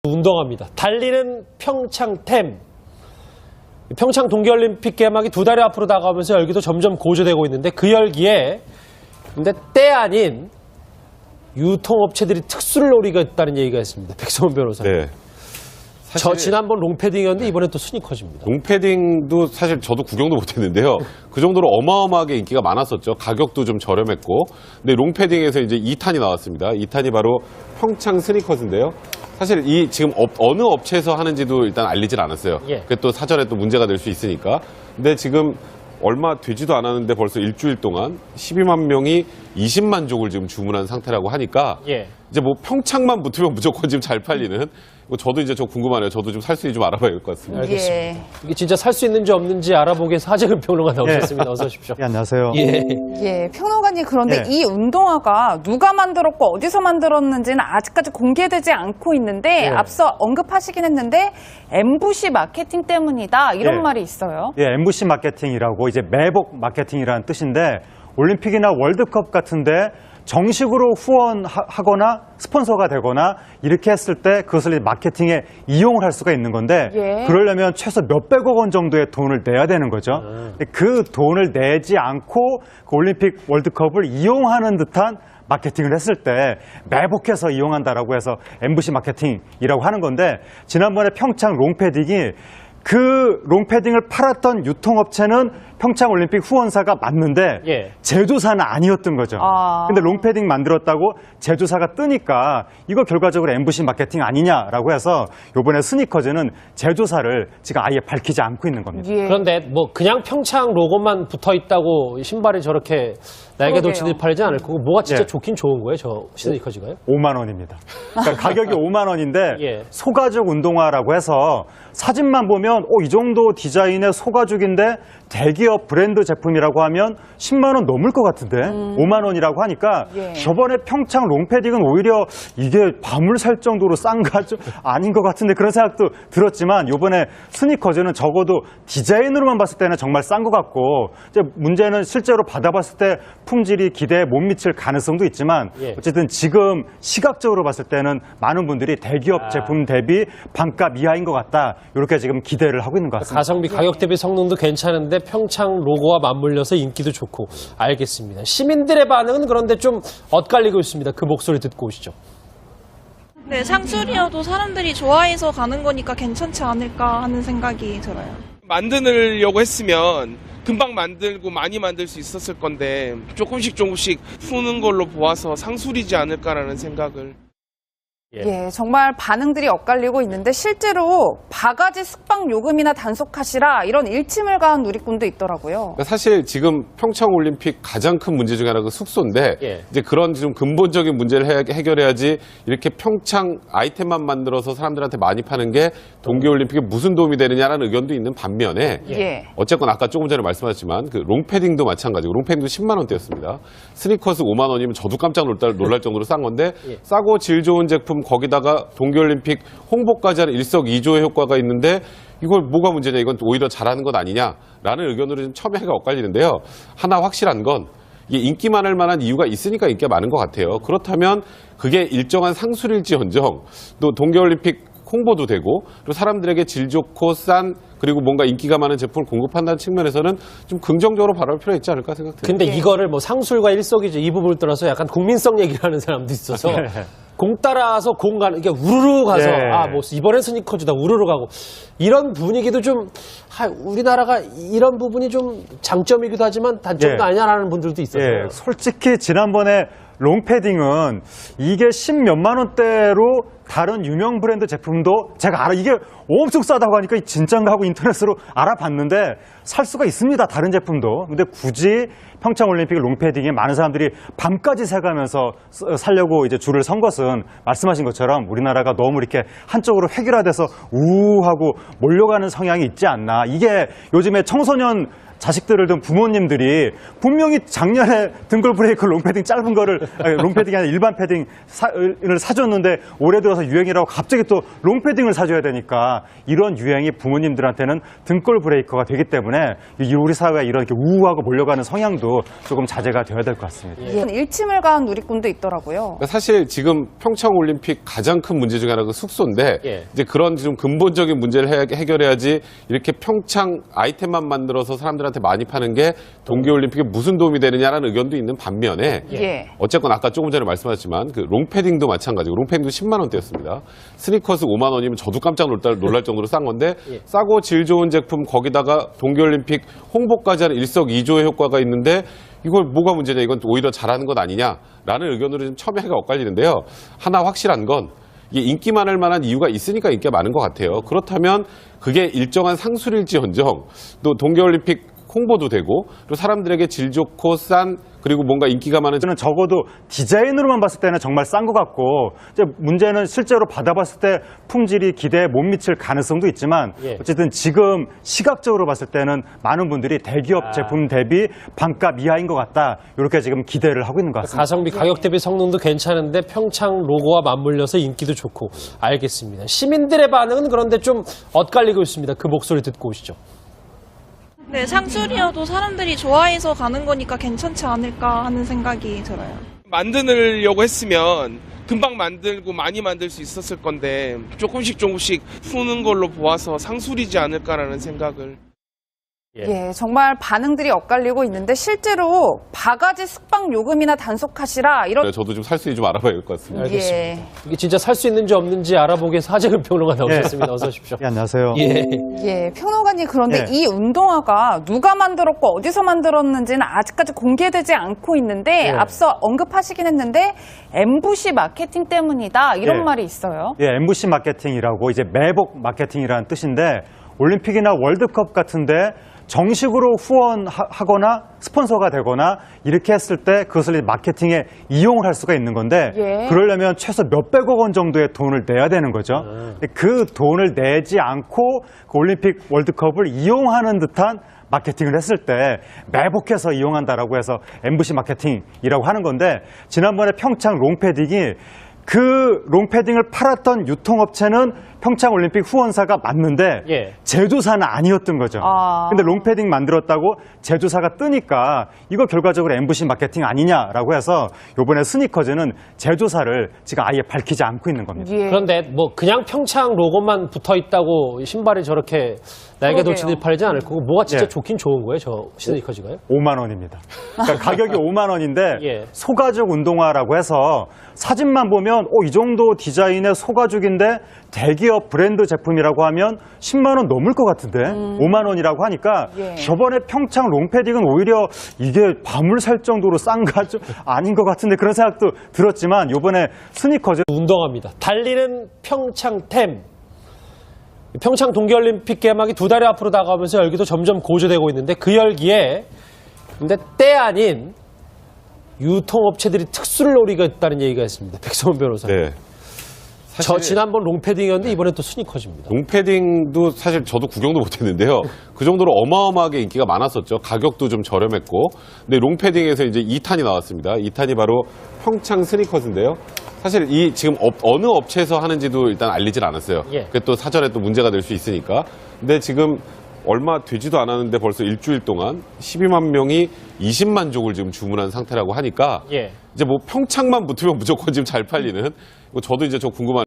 운동화입니다. 달리는 평창템. 평창 동계올림픽 개막이 2달이 앞으로 다가오면서 열기도 점점 고조되고 있는데 그 열기에 근데 때 아닌 유통업체들이 특수를 노리고 있다는 얘기가 있습니다. 백성원 변호사. 네. 저 지난번 롱패딩이었는데 이번엔 또 스니커즈입니다. 롱패딩도 사실 저도 구경도 못했는데요. 그 정도로 어마어마하게 인기가 많았었죠. 가격도 좀 저렴했고. 근데 롱패딩에서 이제 2탄이 나왔습니다. 2탄이 바로 평창 스니커즈인데요. 사실 이 지금 어느 업체에서 하는지도 일단 알리질 않았어요. 예. 그게 또 사전에 또 문제가 될 수 있으니까. 근데 지금 얼마 되지도 않았는데 벌써 일주일 동안 12만 명이 20만 족을 지금 주문한 상태라고 하니까 예. 이제 뭐 평창만 붙으면 무조건 지금 잘 팔리는. 저도 이제 좀 궁금하네요. 저도 좀 살 수 있는지 좀 알아봐야 될 것 같습니다. 알겠습니다. 이게 진짜 살 수 있는지 없는지 알아보기 위해서 하재근 평론가 나오셨습니다. 어서 오십시오. 예, 안녕하세요. 예. 평론가님, 그런데 이 운동화가 누가 만들었고 어디서 만들었는지는 아직까지 공개되지 않고 있는데 앞서 언급하시긴 했는데 엠부시 마케팅 때문이다 이런 말이 있어요. 예, 엠부시 마케팅이라고 이제 매복 마케팅이라는 뜻인데 올림픽이나 월드컵 같은데 정식으로 후원하거나 스폰서가 되거나 이렇게 했을 때 그것을 마케팅에 이용을 할 수가 있는 건데 그러려면 최소 몇백억 원 정도의 돈을 내야 되는 거죠. 그 돈을 내지 않고 그 올림픽 월드컵을 이용하는 듯한 마케팅을 했을 때 매복해서 이용한다라고 해서 엠부시 마케팅이라고 하는 건데 지난번에 평창 롱패딩이 그 롱패딩을 팔았던 유통업체는 평창올림픽 후원사가 맞는데 제조사는 아니었던 거죠. 근데 롱패딩 만들었다고 제조사가 뜨니까 이거 결과적으로 엠부시 마케팅 아니냐라고 해서 이번에 스니커즈는 제조사를 지금 아예 밝히지 않고 있는 겁니다. 그런데 뭐 그냥 평창 로고만 붙어 있다고 신발이 저렇게 날개 돌치듯이 팔지 않을 거고 뭐가 진짜 좋긴 좋은 거예요, 저 스니커즈가요? 5만 원입니다. 그러니까 가격이 5만 원인데 소가죽 운동화라고 해서 사진만 보면 이 정도 디자인의 소가죽인데 대기업 브랜드 제품이라고 하면 10만 원 넘을 것 같은데 5만 원이라고 하니까 저번에 평창 롱패딩은 오히려 이게 밤을 살 정도로 싼가 좀 아닌 것 같은데 그런 생각도 들었지만 이번에 스니커즈는 적어도 디자인으로만 봤을 때는 정말 싼 것 같고 이제 문제는 실제로 받아봤을 때 품질이 기대에 못 미칠 가능성도 있지만 어쨌든 지금 시각적으로 봤을 때는 많은 분들이 대기업 제품 대비 반값 이하인 것 같다 이렇게 지금 기대를 하고 있는 것 같습니다. 가성비 가격 대비 성능도 괜찮은데 평창 로고와 맞물려서 인기도 좋고 알겠습니다. 시민들의 반응은 그런데 좀 엇갈리고 있습니다. 그 목소리 듣고 오시죠. 네, 상술이어도 사람들이 좋아해서 가는 거니까 괜찮지 않을까 하는 생각이 들어요. 만드려고 했으면 금방 만들고 많이 만들 수 있었을 건데 조금씩 푸는 걸로 보아서 상술이지 않을까라는 생각을. 정말 반응들이 엇갈리고 있는데 실제로 바가지 숙박 요금이나 단속하시라 이런 일침을 가한 누리꾼도 있더라고요. 그러니까 사실 지금 평창 올림픽 가장 큰 문제 중에 하나가 숙소인데 이제 그런 좀 근본적인 문제를 해결해야지 이렇게 평창 아이템만 만들어서 사람들한테 많이 파는 게 동계 올림픽에 무슨 도움이 되느냐라는 의견도 있는 반면에 어쨌건 아까 조금 전에 말씀하셨지만 그 롱패딩도 마찬가지고 롱패딩도 10만 원대였습니다. 스니커스 5만 원이면 저도 깜짝 놀랄 정도로 싼 건데 싸고 질 좋은 제품 거기다가 동계올림픽 홍보까지 하는 일석이조의 효과가 있는데 이걸 뭐가 문제냐 이건 오히려 잘하는 것 아니냐라는 의견으로 좀 첨예하게 엇갈리는데요. 하나 확실한 건 이게 인기 많을 만한 이유가 있으니까 인기가 많은 것 같아요. 그렇다면 그게 일정한 상술일지언정 또 동계올림픽 홍보도 되고 그리고 사람들에게 질 좋고 싼 그리고 뭔가 인기가 많은 제품을 공급한다는 측면에서는 좀 긍정적으로 바라볼 필요가 있지 않을까 생각돼요. 근데 이거를 뭐 상술과 일석이조 이 부분을 떠나서 약간 국민성 얘기를 하는 사람도 있어서 공 따라서 공 가는 이게 우르르 가서 뭐 이번엔 스니커즈다 우르르 가고 이런 분위기도 좀 우리나라가 이런 부분이 좀 장점이기도 하지만 단점도 아니냐라는 분들도 있어서 솔직히 지난번에 롱패딩은 이게 10몇만 원대로 다른 유명 브랜드 제품도 제가 이게 엄청 싸다고 하니까 진짠가 하고 인터넷으로 알아봤는데 살 수가 있습니다. 다른 제품도. 근데 굳이 평창올림픽 롱패딩에 많은 사람들이 밤까지 새가면서 살려고 이제 줄을 선 것은 말씀하신 것처럼 우리나라가 너무 이렇게 한쪽으로 획일화돼서 우하고 몰려가는 성향이 있지 않나. 이게 요즘에 청소년 자식들을 둔 부모님들이 분명히 작년에 등골 브레이크 롱패딩 짧은 거를 롱패딩이 아니라 일반 패딩을 사줬는데 올해 들어서 들어서 유행이라고 갑자기 또 롱패딩을 사줘야 되니까 이런 유행이 부모님들한테는 등골 브레이커가 되기 때문에 우리 사회가 이렇게 우우하고 몰려가는 성향도 조금 자제가 되어야 될 것 같습니다. 일침을 가한 누리꾼도 있더라고요. 사실 지금 평창 올림픽 가장 큰 문제 중에 하나가 숙소인데 이제 그런 좀 근본적인 문제를 해결해야지 이렇게 평창 아이템만 만들어서 사람들한테 많이 파는 게 동계올림픽에 무슨 도움이 되느냐라는 의견도 있는 반면에 어쨌건 아까 조금 전에 말씀하셨지만 그 롱패딩도 마찬가지고 롱패딩도 10만 원대였습니다. 스니커스 5만 원이면 저도 깜짝 놀랄 정도로 싼 건데 싸고 질 좋은 제품 거기다가 동계올림픽 홍보까지 하는 일석이조의 효과가 있는데 이걸 뭐가 문제냐 이건 오히려 잘하는 것 아니냐라는 의견으로 좀 첨예하게 엇갈리는데요. 하나 확실한 건 이게 인기 많을 만한 이유가 있으니까 인기가 많은 것 같아요. 그렇다면 그게 일정한 상술일지언정 또 동계올림픽 홍보도 되고 또 사람들에게 질 좋고 싼 그리고 뭔가 인기가 많은 저는 적어도 디자인으로만 봤을 때는 정말 싼 것 같고 이제 문제는 실제로 받아봤을 때 품질이 기대에 못 미칠 가능성도 있지만 어쨌든 지금 시각적으로 봤을 때는 많은 분들이 대기업 제품 대비 반값 이하인 것 같다 이렇게 지금 기대를 하고 있는 것 같습니다. 가성비 가격 대비 성능도 괜찮은데 평창 로고와 맞물려서 인기도 좋고 알겠습니다. 시민들의 반응은 그런데 좀 엇갈리고 있습니다. 그 목소리 듣고 오시죠. 네, 상술이어도 사람들이 좋아해서 가는 거니까 괜찮지 않을까 하는 생각이 들어요. 만드려고 했으면 금방 만들고 많이 만들 수 있었을 건데 조금씩 푸는 걸로 보아서 상술이지 않을까라는 생각을. 정말 반응들이 엇갈리고 있는데 실제로 바가지 숙박 요금이나 단속하시라 이런 저도 좀 살 수 있는지 좀 알아봐야 될 것 같습니다. 알겠습니다. 이게 진짜 살 수 있는지 없는지 알아보기 위해서 하재근 평론가 나오셨습니다. 어서 오십시오. 안녕하세요. 평론가님 그런데 이 운동화가 누가 만들었고 어디서 만들었는지는 아직까지 공개되지 않고 있는데 앞서 언급하시긴 했는데 MBC 마케팅 때문이다 이런 말이 있어요. MBC 마케팅이라고 이제 매복 마케팅이라는 뜻인데 올림픽이나 월드컵 같은데 정식으로 후원하거나 스폰서가 되거나 이렇게 했을 때 그것을 마케팅에 이용을 할 수가 있는 건데 그러려면 최소 몇백억 원 정도의 돈을 내야 되는 거죠. 그 돈을 내지 않고 그 올림픽 월드컵을 이용하는 듯한 마케팅을 했을 때 매복해서 이용한다라고 해서 MBC 마케팅이라고 하는 건데 지난번에 평창 롱패딩이 그 롱패딩을 팔았던 유통업체는 평창올림픽 후원사가 맞는데 제조사는 아니었던 거죠. 근데 롱패딩 만들었다고 제조사가 뜨니까 이거 결과적으로 MBC 마케팅 아니냐라고 해서 이번에 스니커즈는 제조사를 지금 아예 밝히지 않고 있는 겁니다. 그런데 뭐 그냥 평창 로고만 붙어 있다고 신발이 저렇게 날개 돌치듯이 팔지 않을 거고 뭐가 진짜 좋긴 좋은 거예요, 저 스니커즈가요? 5만 원입니다. 그러니까 가격이 5만 원인데 소가죽 운동화라고 해서 사진만 보면 이 정도 디자인의 소가죽인데 대기업 브랜드 제품이라고 하면 10만 원 넘을 것 같은데 5만 원이라고 하니까 저번에 평창 롱패딩은 오히려 이게 밤을 살 정도로 싼가 좀 아닌 것 같은데 그런 생각도 들었지만 이번에 스니커즈 운동화입니다. 달리는 평창템. 평창 동계올림픽 개막이 2달이 앞으로 다가오면서 열기도 점점 고조되고 있는데 그 열기에 근데 때 아닌 유통업체들이 특수를 노리고 있다는 얘기가 있습니다. 백성원 변호사님. 저 지난번 롱패딩이었는데 이번엔 또 스니커즈입니다. 롱패딩도 사실 저도 구경도 못했는데요. 그 정도로 어마어마하게 인기가 많았었죠. 가격도 좀 저렴했고. 근데 롱패딩에서 이제 2탄이 나왔습니다. 2탄이 바로 평창 스니커즈인데요. 사실 이 지금 어느 업체에서 하는지도 일단 알리질 않았어요. 그게 또 사전에 또 문제가 될 수 있으니까. 근데 지금 얼마 되지도 않았는데 벌써 일주일 동안 12만 명이 20만 족을 지금 주문한 상태라고 하니까 이제 뭐 평창만 붙으면 무조건 지금 잘 팔리는. 저도 이제 저 궁금한.